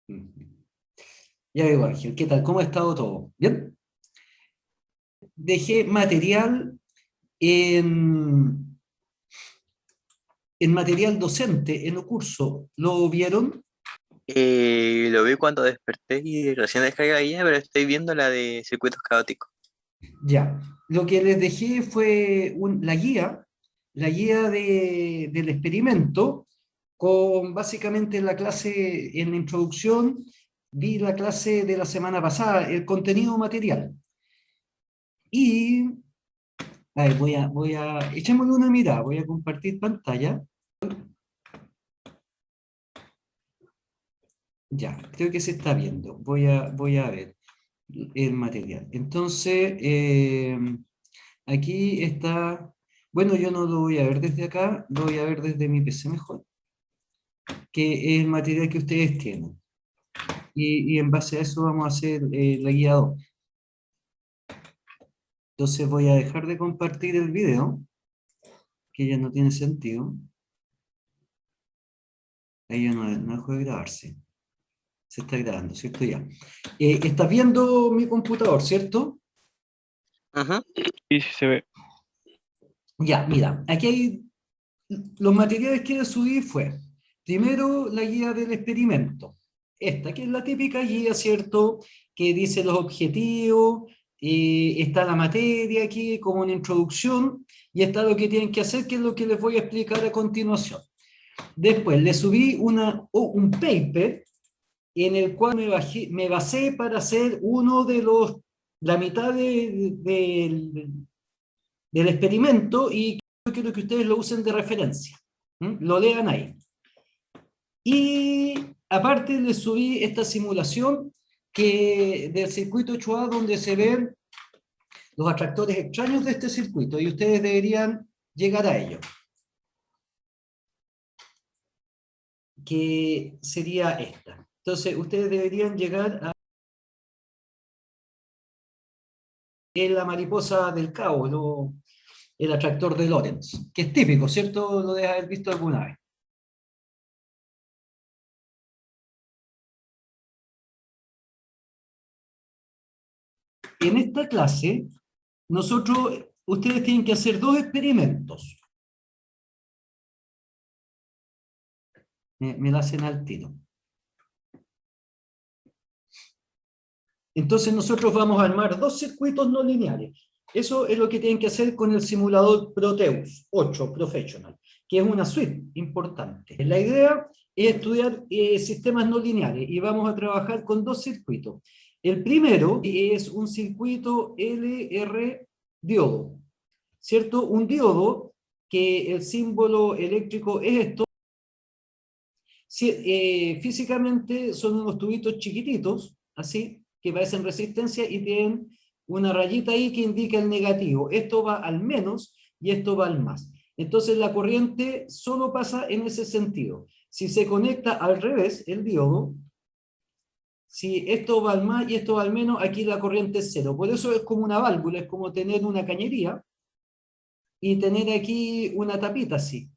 Mm. Ya veo, Ángel, ¿qué tal? ¿Cómo ha estado todo? ¿Bien? Dejé material en, en material docente, en un curso. ¿Lo vieron? Lo vi cuando desperté y recién descargué ya, pero estoy viendo la de circuitos caóticos. Ya. Lo que les dejé fue la guía del experimento, con básicamente la clase en la introducción, vi la clase de la semana pasada, el contenido material. Y, a ver, echémosle una mirada, voy a compartir pantalla. Ya, creo que se está viendo. Voy a ver el material. Entonces, aquí está, bueno, yo no lo voy a ver desde acá, lo voy a ver desde mi PC mejor, que es el material que ustedes tienen. Y en base a eso vamos a hacer la guía 2. Entonces voy a dejar de compartir el video, que ya no tiene sentido. Ahí ya no dejó de grabarse. Se está grabando, ¿cierto? Ya. Estás viendo mi computador, ¿cierto? Ujú. Sí, sí se ve. Ya, mira, aquí hay los materiales que subí fue, primero la guía del experimento, esta que es la típica guía, ¿cierto? Que dice los objetivos, está la materia aquí como una introducción, y está lo que tienen que hacer, que es lo que les voy a explicar a continuación. Después le subí un paper en el cual me basé para hacer la mitad del experimento, y quiero que ustedes lo usen de referencia. Lo lean ahí. Y aparte les subí esta simulación del circuito 8A, donde se ven los atractores extraños de este circuito, y ustedes deberían llegar a ello, que sería esta. Entonces, ustedes deberían llegar a la mariposa del cabo, el atractor de Lorentz, que es típico, ¿cierto? Lo debes haber visto alguna vez. En esta clase, ustedes tienen que hacer dos experimentos. Me la hacen al tiro. Entonces nosotros vamos a armar dos circuitos no lineales. Eso es lo que tienen que hacer con el simulador Proteus 8 Professional, que es una suite importante. La idea es estudiar sistemas no lineales, y vamos a trabajar con dos circuitos. El primero es un circuito LR diodo, ¿cierto? Un diodo que el símbolo eléctrico es esto. Físicamente son unos tubitos chiquititos, así, que parecen resistencia y tienen una rayita ahí que indica el negativo. Esto va al menos y esto va al más. Entonces la corriente solo pasa en ese sentido. Si se conecta al revés, el diodo, si esto va al más y esto va al menos, aquí la corriente es cero. Por eso es como una válvula, es como tener una cañería y tener aquí una tapita así.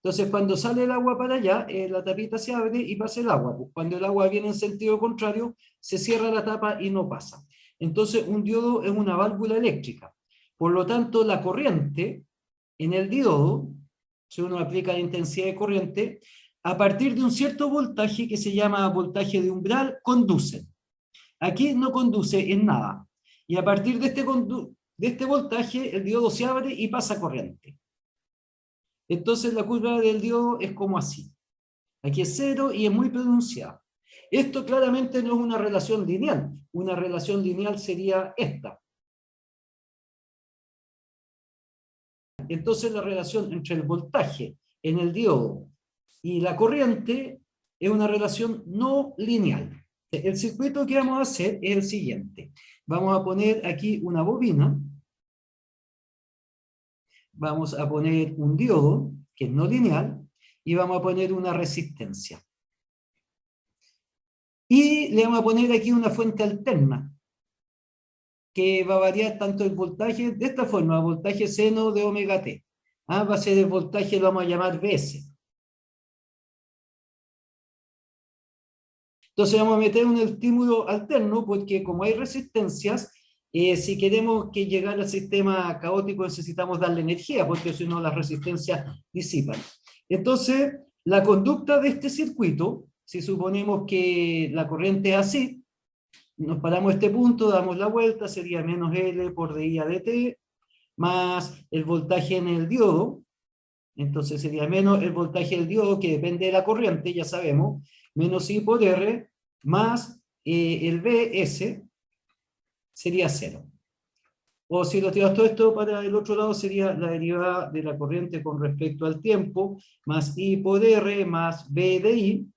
Entonces, cuando sale el agua para allá, la tapita se abre y pasa el agua. Pues cuando el agua viene en sentido contrario, se cierra la tapa y no pasa. Entonces, un diodo es una válvula eléctrica. Por lo tanto, la corriente en el diodo, si uno aplica la intensidad de corriente, a partir de un cierto voltaje que se llama voltaje de umbral, conduce. Aquí no conduce en nada. Y a partir de este voltaje, el diodo se abre y pasa corriente. Entonces la curva del diodo es como así. Aquí es cero y es muy pronunciada. Esto claramente no es una relación lineal. Una relación lineal sería esta. Entonces la relación entre el voltaje en el diodo y la corriente es una relación no lineal. El circuito que vamos a hacer es el siguiente. Vamos a poner aquí una bobina. Vamos a poner un diodo, que es no lineal, y vamos a poner una resistencia. Y le vamos a poner aquí una fuente alterna, que va a variar tanto el voltaje, de esta forma, voltaje seno de omega t. Va a ser el voltaje, lo vamos a llamar Vs. Entonces vamos a meter un estímulo alterno porque como hay resistencias, si queremos que llegar al sistema caótico necesitamos darle energía, porque si no las resistencias disipan. Entonces, la conducta de este circuito, si suponemos que la corriente es así, nos paramos a este punto, damos la vuelta, sería menos L por dI a dt, más el voltaje en el diodo, entonces sería menos el voltaje del diodo, que depende de la corriente, ya sabemos, menos I por R, más el Bs, sería 0. O si lo tiras todo esto para el otro lado, sería la derivada de la corriente con respecto al tiempo, más I por R, más B de I,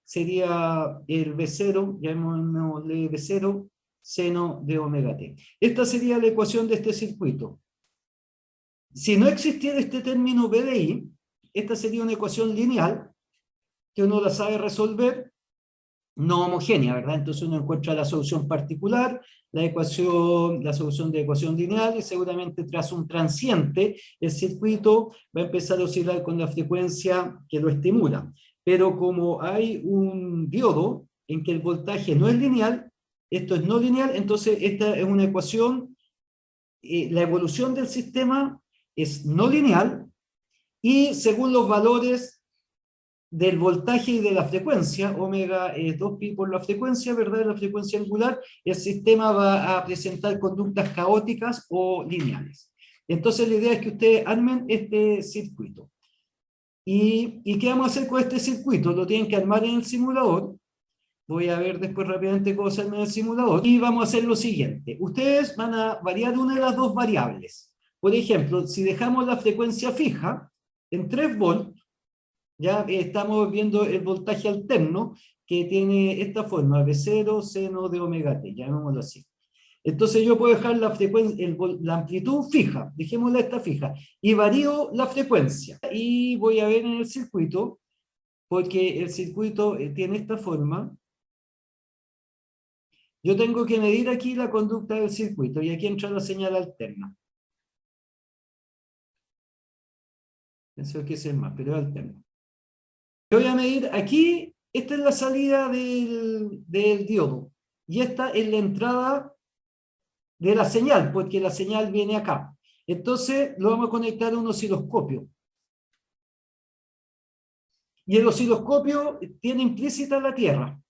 sería el B0, llamémosle B0, seno de omega t. Esta sería la ecuación de este circuito. Si no existiera este término B de I, esta sería una ecuación lineal, que uno la sabe resolver, no homogénea, ¿verdad? Entonces uno encuentra la solución particular, la solución de ecuación lineal, y seguramente tras un transiente, el circuito va a empezar a oscilar con la frecuencia que lo estimula. Pero como hay un diodo en que el voltaje no es lineal, esto es no lineal, entonces esta es una ecuación, la evolución del sistema es no lineal, y según los valores del voltaje y de la frecuencia, omega es 2pi por la frecuencia, ¿verdad? La frecuencia angular, el sistema va a presentar conductas caóticas o lineales. Entonces la idea es que ustedes armen este circuito. ¿Y qué vamos a hacer con este circuito? Lo tienen que armar en el simulador. Voy a ver después rápidamente cómo se arma en el simulador. Y vamos a hacer lo siguiente. Ustedes van a variar una de las dos variables. Por ejemplo, si dejamos la frecuencia fija en 3 volts, ya estamos viendo el voltaje alterno que tiene esta forma, V0 seno de omega t, llamémoslo así. Entonces yo puedo dejar la frecuencia, la amplitud fija, dejémosla esta fija, y varío la frecuencia. Y voy a ver en el circuito, porque el circuito tiene esta forma. Yo tengo que medir aquí la conducta del circuito, y aquí entra la señal alterna. Eso es que es más, pero es alterna. Yo voy a medir aquí, esta es la salida del diodo, y esta es la entrada de la señal, porque la señal viene acá. Entonces lo vamos a conectar a un osciloscopio. Y el osciloscopio tiene implícita la Tierra.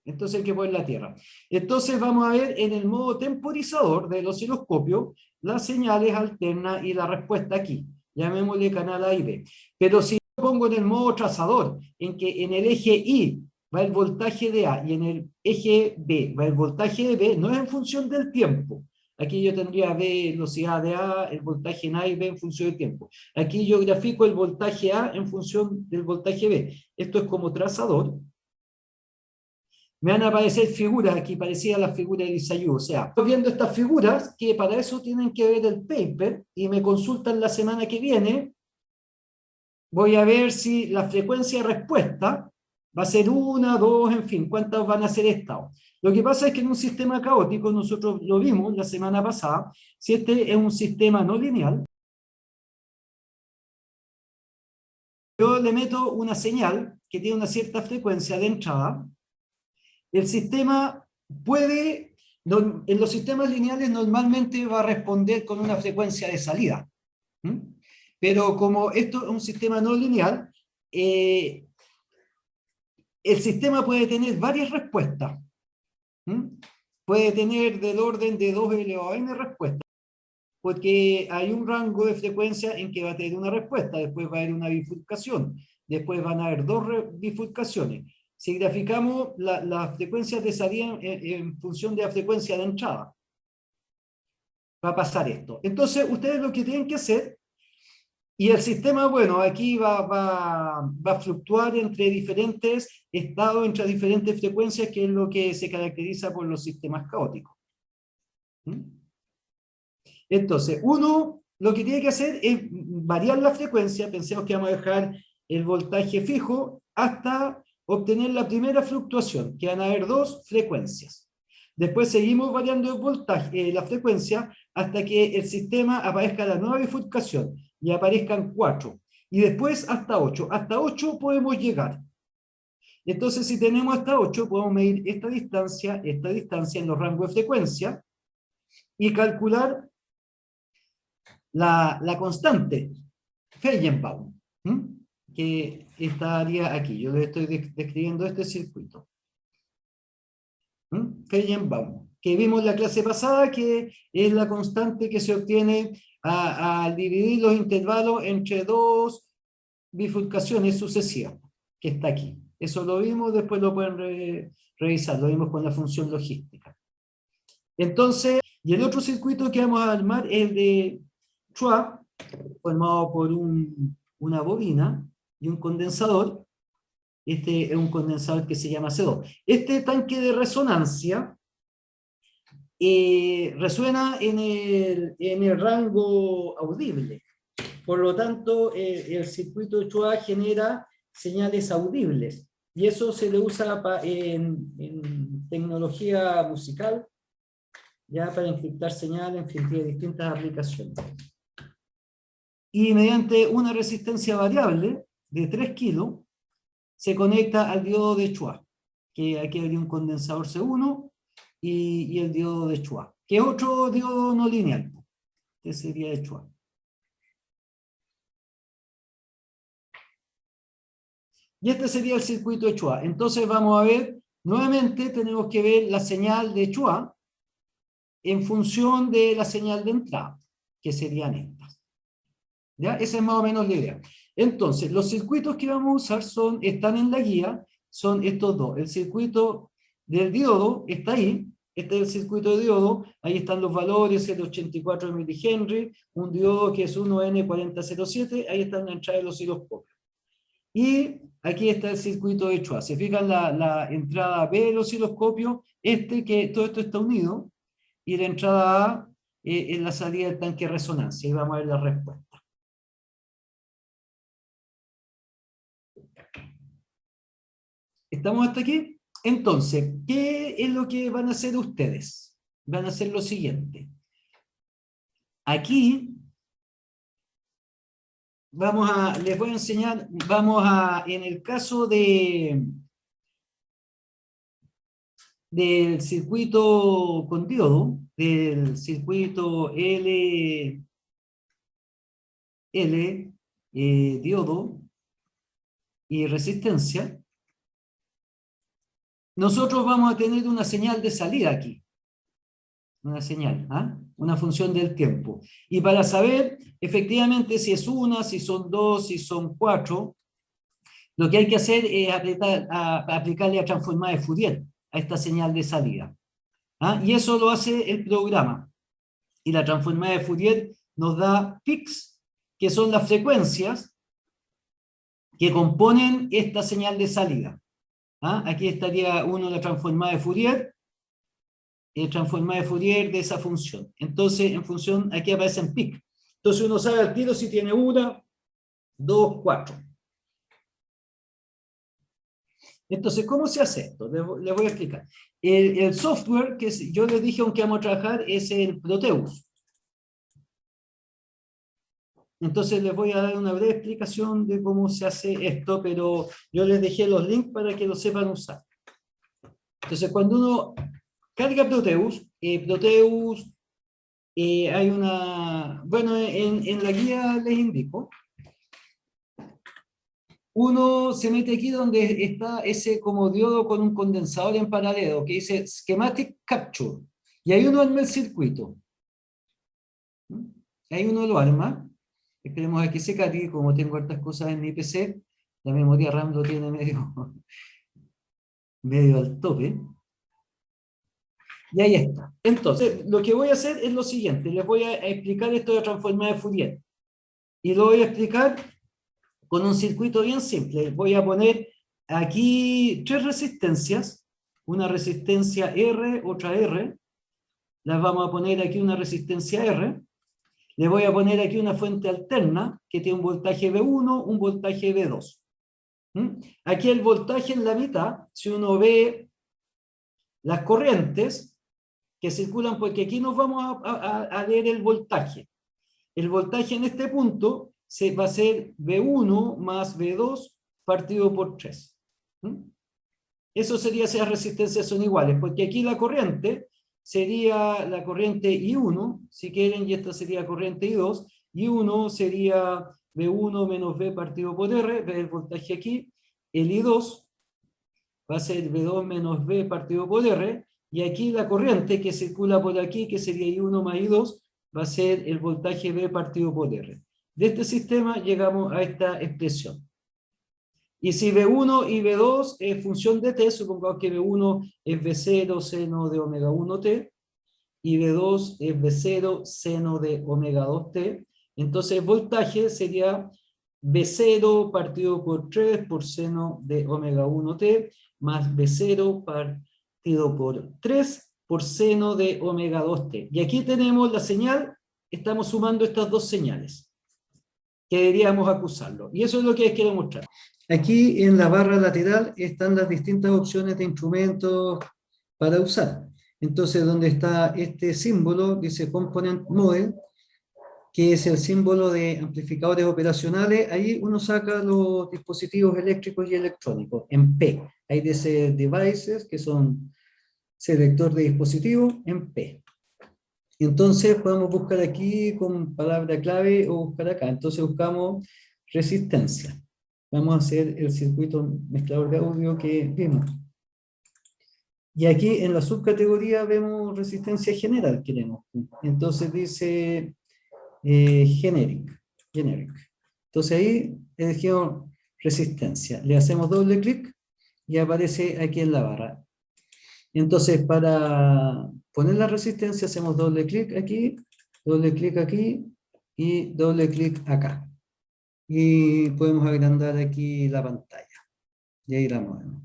Entonces hay que poner la Tierra. Entonces vamos a ver en el modo temporizador del osciloscopio las señales alternas y la respuesta aquí. Llamémosle canal A y B. Pero si yo pongo en el modo trazador, en que en el eje Y va el voltaje de A y en el eje B va el voltaje de B, no es en función del tiempo. Aquí yo tendría B, velocidad de A, el voltaje en A y B en función del tiempo. Aquí yo grafico el voltaje A en función del voltaje B. Esto es como trazador. Me van a aparecer figuras aquí, parecidas a las figuras de Isaú. O sea, estoy viendo estas figuras que para eso tienen que ver el paper y me consultan la semana que viene. Voy a ver si la frecuencia de respuesta va a ser 1, 2, en fin, cuántas van a ser estados. Lo que pasa es que en un sistema caótico, nosotros lo vimos la semana pasada, si este es un sistema no lineal, yo le meto una señal que tiene una cierta frecuencia de entrada, el sistema puede, en los sistemas lineales normalmente va a responder con una frecuencia de salida. Pero como esto es un sistema no lineal, el sistema puede tener varias respuestas. Puede tener del orden de 2 elevado a n respuestas, porque hay un rango de frecuencia en que va a tener una respuesta, después va a haber una bifurcación, después van a haber 2 bifurcaciones. Si graficamos las frecuencias de salida en función de la frecuencia de entrada, va a pasar esto. Entonces, ustedes lo que tienen que hacer, y el sistema, bueno, aquí va a fluctuar entre diferentes estados, entre diferentes frecuencias, que es lo que se caracteriza por los sistemas caóticos. Entonces, uno lo que tiene que hacer es variar la frecuencia, pensemos que vamos a dejar el voltaje fijo hasta obtener la primera fluctuación, que van a haber 2 frecuencias. Después seguimos variando el voltaje, la frecuencia, hasta que el sistema aparezca la nueva bifurcación, y aparezcan 4. Y después hasta 8. Hasta 8 podemos llegar. Entonces, si tenemos hasta 8, podemos medir esta distancia en los rangos de frecuencia, y calcular la constante, Feigenbaum, que estaría aquí. Yo le estoy describiendo este circuito. Feigenbaum, que vimos en la clase pasada, que es la constante que se obtiene al dividir los intervalos entre dos bifurcaciones sucesivas, que está aquí. Eso lo vimos, después lo pueden revisar, lo vimos con la función logística. Entonces, y el otro circuito que vamos a armar es el de Schwab, formado por una bobina y un condensador. Este es un condensador que se llama C2. Este tanque de resonancia resuena en el rango audible. Por lo tanto, el circuito de Schwab genera señales audibles. Y eso se le usa en tecnología musical, ya para encriptar señales, en fin, tiene distintas aplicaciones. Y mediante una resistencia variable de 3 kilos, se conecta al diodo de Schwab, que aquí habría un condensador C1 y el diodo de Schwab, que es otro diodo no lineal, que sería de Schwab. Y este sería el circuito de Schwab. Entonces vamos a ver, nuevamente tenemos que ver la señal de Schwab en función de la señal de entrada, que serían estas. ¿Ya? Esa es más o menos la idea. Entonces, los circuitos que vamos a usar están en la guía, son estos dos. El circuito del diodo está ahí, este es el circuito de diodo, ahí están los valores, el 84 milihenry, un diodo que es 1N4007, ahí está la entrada del osciloscopio. Y aquí está el circuito de Schwab. Se fijan la entrada B del osciloscopio, que todo esto está unido, y la entrada A es la salida del tanque de resonancia, y vamos a ver la respuesta. ¿Estamos hasta aquí? Entonces, ¿qué es lo que van a hacer ustedes? Van a hacer lo siguiente. Aquí les voy a enseñar, en el caso del circuito con diodo, del circuito diodo y resistencia, nosotros vamos a tener una señal de salida aquí. Una señal, una función del tiempo. Y para saber efectivamente si es una, si son dos, si son cuatro, lo que hay que hacer es aplicarle la transformada de Fourier a esta señal de salida. Y eso lo hace el programa. Y la transformada de Fourier nos da pics, que son las frecuencias que componen esta señal de salida. Aquí estaría la transformada de Fourier, transformada de Fourier de esa función. Entonces, en función, aquí aparecen pic. Entonces uno sabe al tiro si tiene 1, 2, 4. Entonces, ¿cómo se hace esto? Les voy a explicar. El software que yo les dije, aunque vamos a trabajar, es el Proteus. Entonces les voy a dar una breve explicación de cómo se hace esto, pero yo les dejé los links para que lo sepan usar. Entonces, cuando uno carga Proteus, hay una... Bueno, en la guía les indico. Uno se mete aquí donde está ese como diodo con un condensador en paralelo, que dice Schematic Capture. Y ahí uno arma el circuito. Ahí uno lo arma. Esperemos a que se cargue, como tengo hartas cosas en mi PC, la memoria RAM lo tiene medio al tope. Y ahí está. Entonces, lo que voy a hacer es lo siguiente. Les voy a explicar esto de transformada de Fourier. Y lo voy a explicar con un circuito bien simple. Voy a poner aquí 3 resistencias. Una resistencia R, otra R. Las vamos a poner aquí una resistencia R. Le voy a poner aquí una fuente alterna que tiene un voltaje V1, un voltaje V2. Aquí el voltaje en la mitad, si uno ve las corrientes que circulan, porque aquí nos vamos a leer el voltaje. El voltaje en este punto va a ser V1 más V2 partido por 3. Eso sería si las resistencias son iguales, porque aquí la corriente sería la corriente I1, si quieren, y esta sería corriente I2. I1 sería V1 menos V partido por R, ve el voltaje aquí. El I2 va a ser V2 menos V partido por R, y aquí la corriente que circula por aquí, que sería I1 más I2, va a ser el voltaje V partido por R. De este sistema llegamos a esta expresión. Y si V1 y V2 es función de T, supongamos que V1 es V0 seno de omega 1T, y V2 es V0 seno de omega 2T, entonces el voltaje sería V0 partido por 3 por seno de omega 1T, más V0 partido por 3 por seno de omega 2T. Y aquí tenemos la señal, estamos sumando estas dos señales, que deberíamos acusarlo. Y eso es lo que les quiero mostrar. Aquí en la barra lateral están las distintas opciones de instrumentos para usar. Entonces, donde está este símbolo, dice Component Model, que es el símbolo de amplificadores operacionales, ahí uno saca los dispositivos eléctricos y electrónicos, en P. Ahí dice Devices, que son selector de dispositivos, en P. Entonces podemos buscar aquí con palabra clave o buscar acá. Entonces buscamos resistencia. Vamos a hacer el circuito mezclador de audio que vimos. Y aquí en la subcategoría vemos resistencia general, queremos. Entonces dice generic. Entonces ahí elegimos resistencia. Le hacemos doble clic y aparece aquí en la barra. Entonces para poner la resistencia hacemos doble clic aquí y doble clic acá. Y podemos agrandar aquí la pantalla. Y ahí la movemos.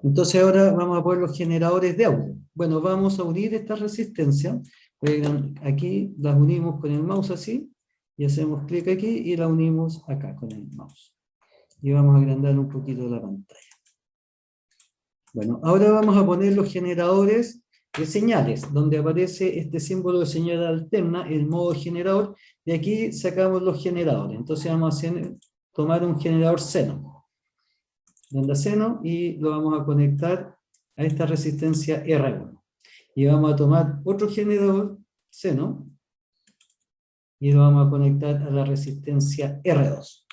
Entonces ahora vamos a poner los generadores de audio. Bueno, vamos a unir estas resistencias. Aquí las unimos con el mouse así, y hacemos clic aquí y la unimos acá con el mouse. Y vamos a agrandar un poquito la pantalla. Bueno, ahora vamos a poner los generadores de señales, donde aparece este símbolo de señal alterna, el modo generador, y aquí sacamos los generadores. Entonces vamos a tomar un generador seno. Donde seno, y lo vamos a conectar a esta resistencia R1. Y vamos a tomar otro generador seno y lo vamos a conectar a la resistencia R2.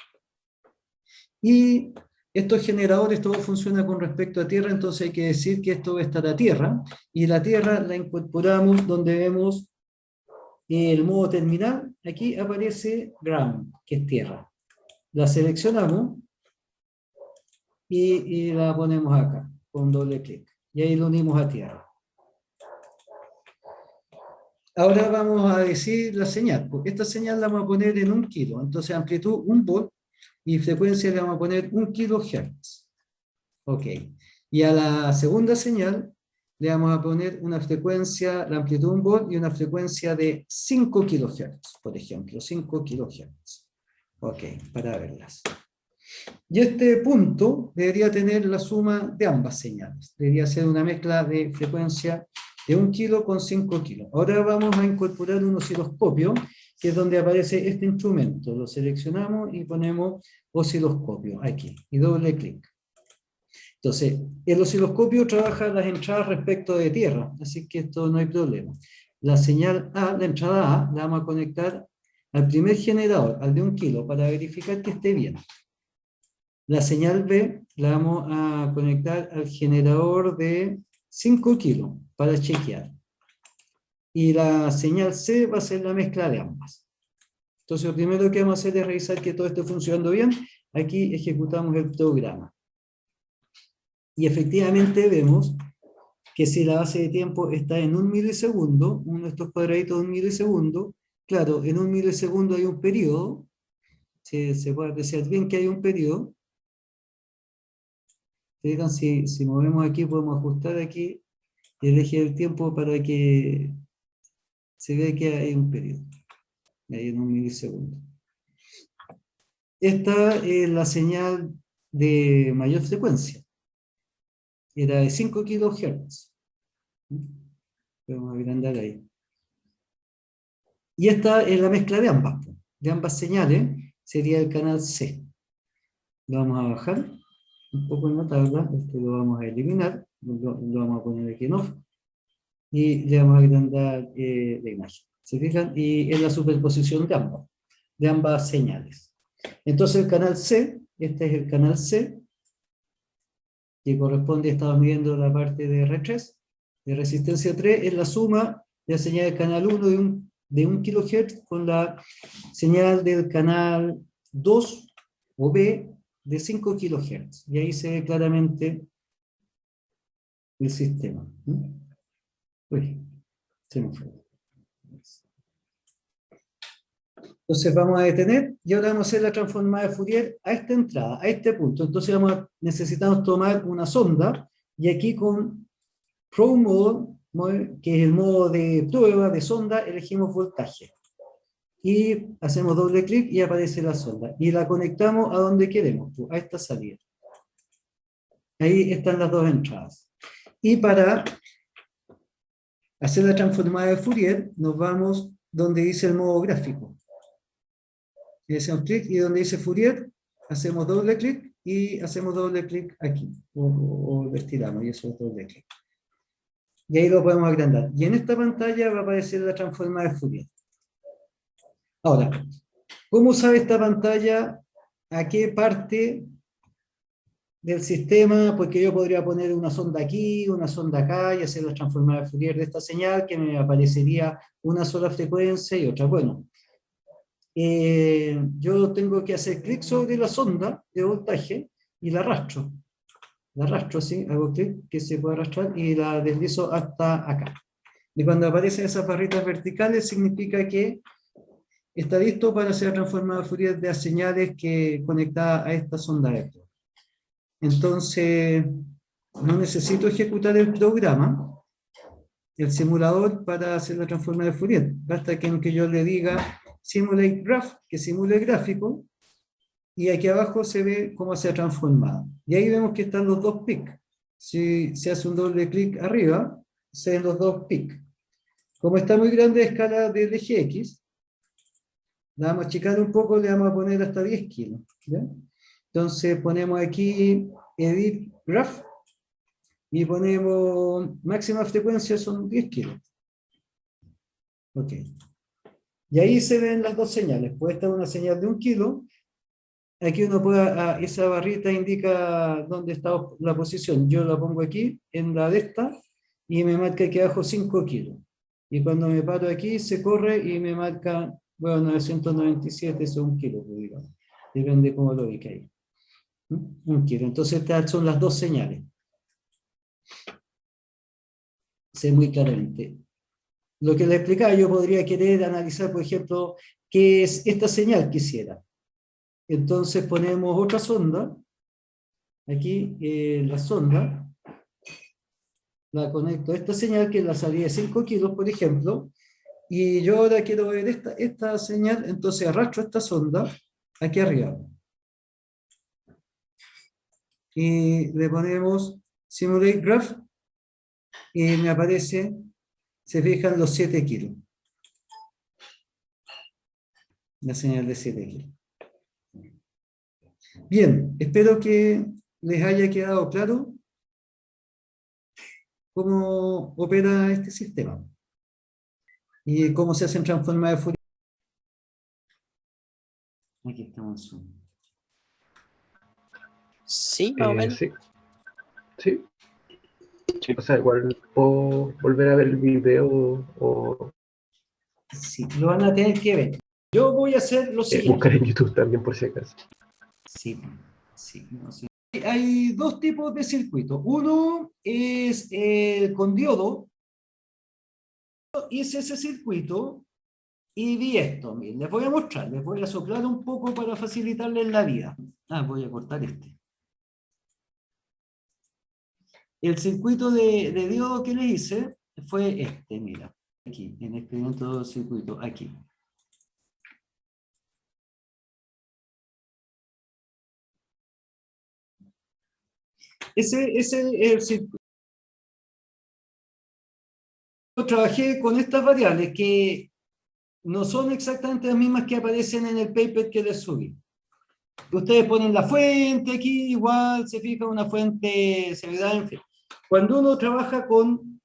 Y estos generadores, todo funciona con respecto a tierra, entonces hay que decir que esto va a estar a tierra, y la tierra la incorporamos donde vemos el modo terminal. Aquí aparece ground, que es tierra. La seleccionamos y la ponemos acá, con doble clic. Y ahí lo unimos a tierra. Ahora vamos a decir la señal, porque esta señal la vamos a poner en 1 kilo. Entonces amplitud 1 volt y frecuencia le vamos a poner 1 kilohertz. Ok. Y a la segunda señal le vamos a poner una frecuencia, la amplitud 1 volt y una frecuencia de 5 kilohertz, por ejemplo, 5 kilohertz. Ok, para verlas. Y este punto debería tener la suma de ambas señales. Debería ser una mezcla de frecuencia de 1 kilo con 5 kilos. Ahora vamos a incorporar un osciloscopio, que es donde aparece este instrumento. Lo seleccionamos y ponemos osciloscopio aquí, y doble clic. Entonces, el osciloscopio trabaja las entradas respecto de tierra, así que esto no hay problema. La señal A, la entrada A, la vamos a conectar al primer generador, al de 1 kilo, para verificar que esté bien. La señal B la vamos a conectar al generador de 5 kilos para chequear. Y la señal C va a ser la mezcla de ambas. Entonces lo primero que vamos a hacer es revisar que todo esté funcionando bien. Aquí ejecutamos el programa. Y efectivamente vemos que si la base de tiempo está en 1 milisegundo, uno de estos cuadraditos de 1 milisegundo, claro, en 1 milisegundo hay un periodo, se puede apreciar bien que hay un periodo. Fijan, si movemos aquí, podemos ajustar aquí el eje del tiempo para que se vea que hay un periodo. Ahí en 1 milisegundo. Esta es la señal de mayor frecuencia. Era de 5 kilohertz. Podemos agrandar ahí. Y esta es la mezcla de ambas señales, sería el canal C. Lo vamos a bajar. un poco en la tabla, este lo vamos a eliminar, lo vamos a poner aquí en off, y le vamos a agrandar la imagen. ¿Se fijan? Y es la superposición de ambas señales. Entonces el canal C, este es el canal C, que corresponde, estamos midiendo la parte de R3, de resistencia 3, es la suma de la señal del canal 1 de 1 kHz con la señal del canal 2 o B de 5 kHz. Y ahí se ve claramente el sistema. Uy, se me fue. Entonces vamos a detener y ahora vamos a hacer la transformada de Fourier a esta entrada, a este punto. Entonces necesitamos tomar una sonda y aquí con Probe Mode, que es el modo de prueba de sonda, elegimos voltaje. Y hacemos doble clic y aparece la sonda. Y la conectamos a donde queremos, a esta salida. Ahí están las dos entradas. Y para hacer la transformada de Fourier, nos vamos donde dice el modo gráfico. Y hacemos clic y donde dice Fourier, hacemos doble clic y hacemos doble clic aquí. O lo estiramos y eso es doble clic. Y ahí lo podemos agrandar. Y en esta pantalla va a aparecer la transformada de Fourier. Ahora, ¿cómo sabe esta pantalla a qué parte del sistema? Porque yo podría poner una sonda aquí, una sonda acá y hacer la transformada de Fourier de esta señal que me aparecería una sola frecuencia y otra. Bueno, yo tengo que hacer clic sobre la sonda de voltaje y la arrastro. La arrastro así, hago clic que se puede arrastrar y la deslizo hasta acá. Y cuando aparecen esas barritas verticales significa que está listo para ser transformado de Fourier de las señales que conectadas a esta sonda electro. Entonces, no necesito ejecutar el programa, el simulador para hacer la transformada de Fourier. Basta que yo le diga simulate graph, que simule el gráfico, y aquí abajo se ve cómo se ha transformado. Y ahí vemos que están los dos pics. Si se hace un doble clic arriba, se ven los dos pics. Como está muy grande la escala del eje X, la vamos a achicar un poco, le vamos a poner hasta 10 kilos. ¿Ya? Entonces ponemos aquí Edit Graph y ponemos máxima frecuencia son 10 kilos. Ok. Y ahí se ven las dos señales. Puede estar una señal de 1 kilo. Aquí uno puede, esa barrita indica dónde está la posición. Yo la pongo aquí, en la de esta, y me marca aquí abajo 5 kilos. Y cuando me paro aquí, se corre y me marca, bueno, 997, eso es 1 kilo, digamos. Depende cómo lo ubique ahí. 1 kilo. Entonces estas son las dos señales. Se ve muy claramente. Lo que le explicaba, yo podría querer analizar, por ejemplo, qué es esta señal que hiciera. Entonces ponemos otra sonda, aquí la sonda, la conecto a esta señal que es la salida de 5 kilos, por ejemplo, y yo ahora quiero ver esta señal, entonces arrastro esta sonda aquí arriba. Y le ponemos Simulate Graph, y me aparece, se fijan, los 7 kilos. La señal de 7 kilos. Bien, espero que les haya quedado claro cómo opera este sistema y cómo se hacen transformadas de Fourier. Aquí estamos. Sí, más o menos. Sí, sí. O sea, igual puedo volver a ver el video o Sí, lo van a tener que ver. Yo voy a hacer lo siguiente. buscar en YouTube también por si acaso. Sí, sí, no, sí. Hay dos tipos de circuitos. Uno es con diodo, hice ese circuito y vi esto. Miren, les voy a mostrar, les voy a soplar un poco para facilitarles la vida. Voy a cortar este. El circuito de diodo que le hice fue este, mira, aquí, en experimento circuito, aquí. Ese es el circuito. Yo trabajé con estas variables que no son exactamente las mismas que aparecen en el paper que les subí. Ustedes ponen la fuente aquí, igual se fija una fuente, seriedad, en fin. Cuando uno trabaja con,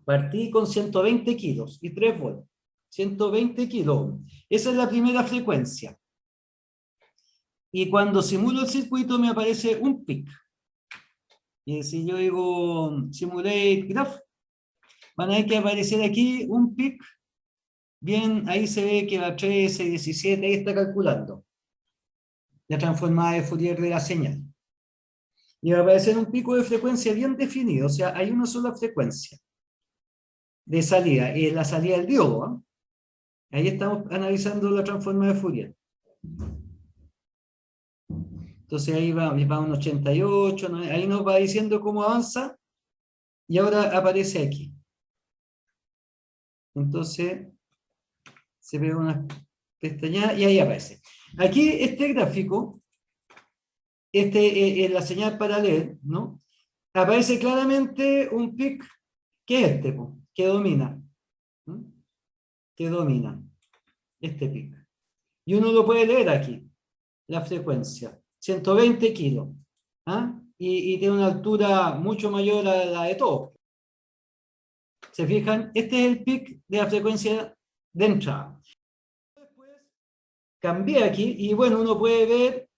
partí con 120 kilos y 3 volts, 120 kilos, esa es la primera frecuencia. Y cuando simulo el circuito me aparece un pic. Y si yo digo simulate graph, van a ver que aparecer aquí un pic. Bien, ahí se ve que va 13, 17, ahí está calculando la transformada de Fourier de la señal. Y va a aparecer un pico de frecuencia bien definido, o sea, hay una sola frecuencia de salida, es la salida del diodo. ¿Eh? Ahí estamos analizando la transformada de Fourier. Entonces ahí va un 88, ¿no? Ahí nos va diciendo cómo avanza, y ahora aparece aquí. Entonces, se ve una pestaña y ahí aparece. Aquí este gráfico, es la señal paralela, ¿no? Aparece claramente un pic, que es este, que domina. ¿Mm? Que domina. Este pic. Y uno lo puede leer aquí, la frecuencia. 120 kilos. ¿Ah? Y tiene una altura mucho mayor a la de todos. ¿Se fijan? Este es el pic de la frecuencia de entrada. Después cambié aquí y bueno, uno puede ver,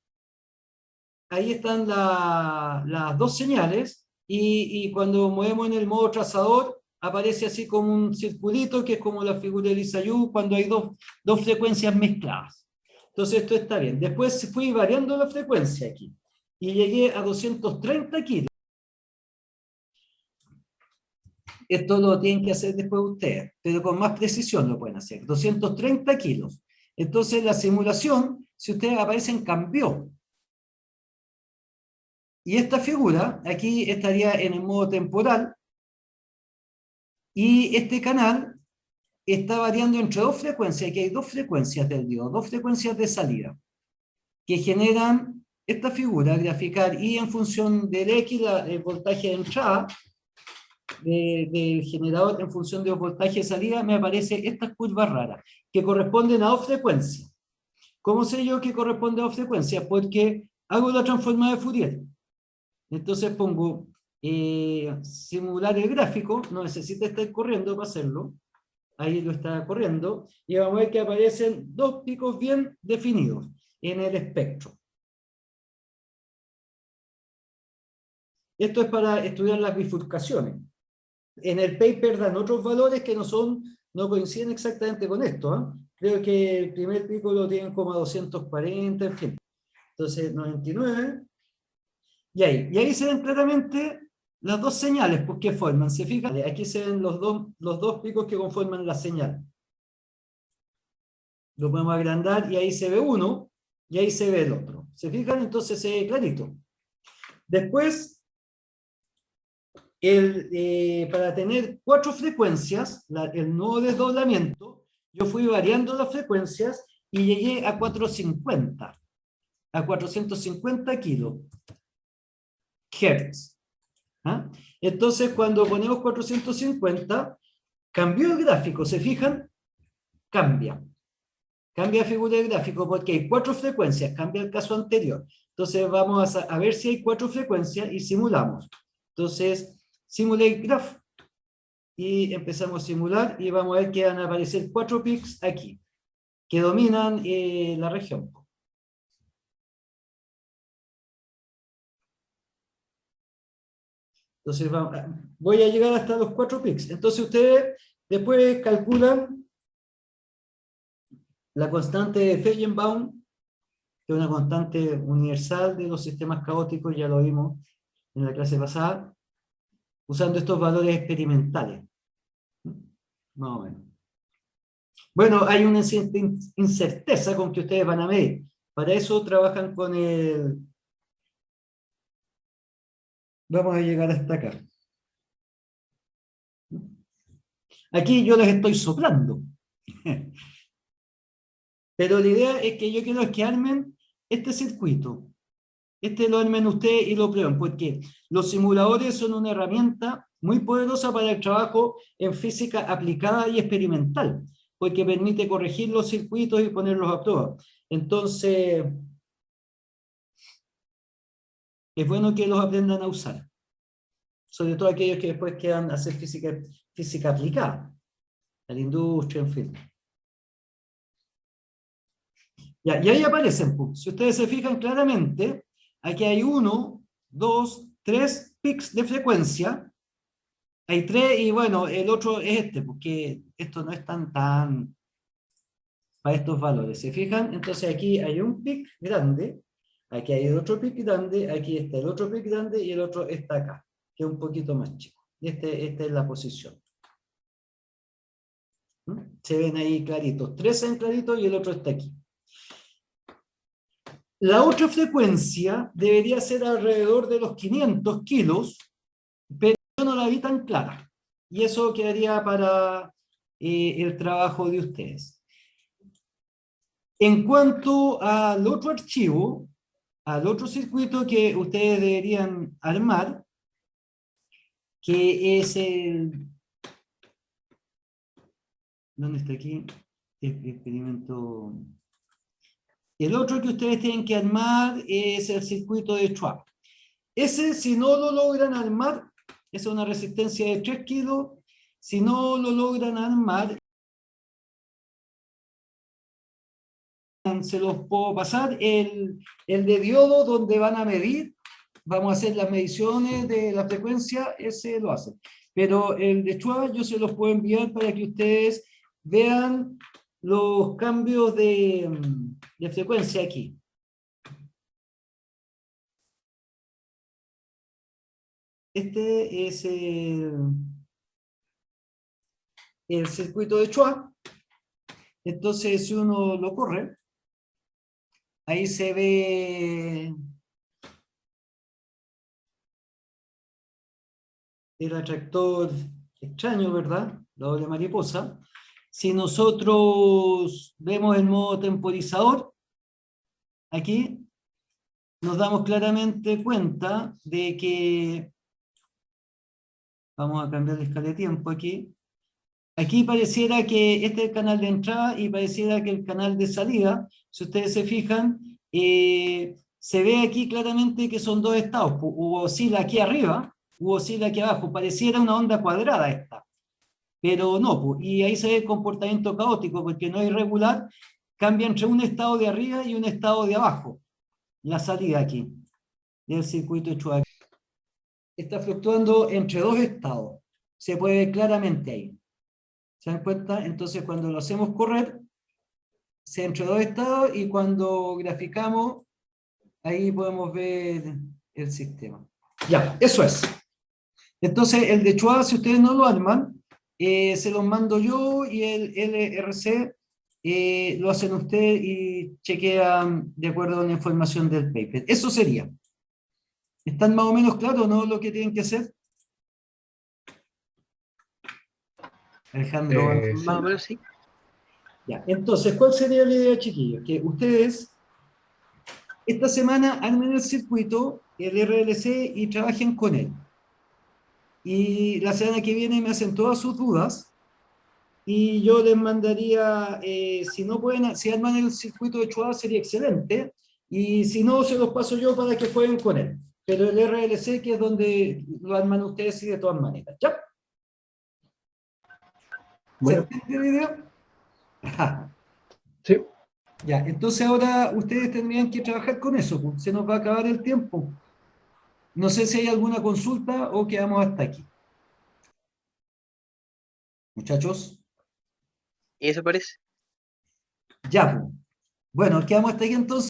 ahí están las dos señales y cuando movemos en el modo trazador aparece así como un circulito que es como la figura de Lissajous cuando hay dos frecuencias mezcladas. Entonces esto está bien. Después fui variando la frecuencia aquí y llegué a 230 kilos. Esto lo tienen que hacer después ustedes, pero con más precisión lo pueden hacer. 230 kilos. Entonces la simulación, si ustedes aparecen, cambió. Y esta figura, aquí estaría en el modo temporal, y este canal está variando entre dos frecuencias, aquí hay dos frecuencias del diodo, dos frecuencias de salida, que generan esta figura, graficar y en función del X, el voltaje de entrada, del generador en función del voltaje de salida, me aparece estas curvas raras, que corresponden a dos frecuencias. ¿Cómo sé yo que corresponde a dos frecuencias? Porque hago la transformada de Fourier. Entonces pongo simular el gráfico, no necesita estar corriendo para hacerlo, ahí lo está corriendo, y vamos a ver que aparecen dos picos bien definidos en el espectro. Esto es para estudiar las bifurcaciones. En el paper dan otros valores que no coinciden exactamente con esto. ¿Eh? Creo que el primer pico lo tienen como a 240, en fin. Entonces, 99. Y ahí se ven claramente las dos señales que forman. ¿Se fijan? Aquí se ven los dos picos que conforman la señal. Lo podemos agrandar y ahí se ve uno y ahí se ve el otro. ¿Se fijan? Entonces se ve clarito. Después, para tener 4 frecuencias, el nuevo desdoblamiento, yo fui variando las frecuencias y llegué a 450. A 450 kilohertz. ¿Ah? Entonces, cuando ponemos 450, cambió el gráfico, ¿se fijan? Cambia la figura del gráfico porque hay 4 frecuencias, cambia el caso anterior. Entonces, vamos a ver si hay 4 frecuencias y simulamos. Entonces, simulate graph y empezamos a simular y vamos a ver que van a aparecer 4 pics aquí que dominan la región. Entonces voy a llegar hasta los 4 pics. Entonces ustedes después calculan la constante de Feyerabend, que es una constante universal de los sistemas caóticos, ya lo vimos en la clase pasada, usando estos valores experimentales. Más o menos. Bueno, hay una incerteza con que ustedes van a medir. Para eso trabajan con el... Vamos a llegar hasta acá. Aquí yo les estoy soplando. Pero la idea es que yo quiero que armen este circuito. Lo armen ustedes y lo prueben, porque los simuladores son una herramienta muy poderosa para el trabajo en física aplicada y experimental, porque permite corregir los circuitos y ponerlos a prueba. Entonces, es bueno que los aprendan a usar. Sobre todo aquellos que después quieran hacer física aplicada, a la industria, en fin. Ya, y ahí aparecen, pues. Si ustedes se fijan claramente, aquí hay 1, 2, 3 pics de frecuencia. Hay 3 y bueno, el otro es este, porque esto no es tan para estos valores. ¿Se fijan? Entonces aquí hay un pic grande, aquí hay otro pic grande, aquí está el otro pic grande y el otro está acá, que es un poquito más chico. Esta es la posición. ¿Mm? Se ven ahí claritos. 3 en clarito y el otro está aquí. La otra frecuencia debería ser alrededor de los 500 kilos, pero yo no la vi tan clara. Y eso quedaría para el trabajo de ustedes. En cuanto al otro archivo, al otro circuito que ustedes deberían armar, que es el... ¿Dónde está aquí? El experimento... El otro que ustedes tienen que armar es el circuito de Schwab. Ese, si no lo logran armar, es una resistencia de 3 kilos. Si no lo logran armar, se los puedo pasar. El de diodo, donde van a medir, vamos a hacer las mediciones de la frecuencia, ese lo hacen. Pero el de Schwab yo se los puedo enviar para que ustedes vean los cambios de frecuencia aquí. Este es el circuito de Schwab. Entonces, si uno lo corre, ahí se ve el atractor extraño, ¿verdad? La doble mariposa. Si nosotros vemos el modo temporizador, aquí nos damos claramente cuenta de que, vamos a cambiar la escala de tiempo aquí, aquí pareciera que este es el canal de entrada y pareciera que el canal de salida, si ustedes se fijan, se ve aquí claramente que son dos estados, o oscila aquí arriba, o oscila aquí abajo, pareciera una onda cuadrada esta, pero no, y ahí se ve el comportamiento caótico, porque no es irregular, cambia entre un estado de arriba y un estado de abajo, la salida aquí, del circuito Schwab. Está fluctuando entre dos estados, se puede ver claramente ahí. ¿Se dan cuenta? Entonces cuando lo hacemos correr, se entre dos estados y cuando graficamos, ahí podemos ver el sistema. Ya, eso es. Entonces el de Schwab, si ustedes no lo arman, se los mando yo y el LRC lo hacen ustedes y chequean de acuerdo a la información del paper. Eso sería. ¿Están más o menos claros, no, lo que tienen que hacer? Alejandro. Más o menos sí. Ya, entonces, ¿cuál sería la idea, chiquillos? Que ustedes esta semana armen el circuito, el RLC, y trabajen con él. Y la semana que viene me hacen todas sus dudas, y yo les mandaría, si no pueden, si arman el circuito de Schwab sería excelente, y si no, se los paso yo para que jueguen con él. Pero el RLC, que es donde lo arman ustedes, y de todas maneras. ¿Ya? Bueno. ¿Se entiende la idea? Ajá. Sí. Ya, entonces ahora ustedes tendrían que trabajar con eso, pues. Se nos va a acabar el tiempo. No sé si hay alguna consulta o quedamos hasta aquí. Muchachos, ¿Y eso parece? ya, pues. Bueno, quedamos hasta aquí entonces.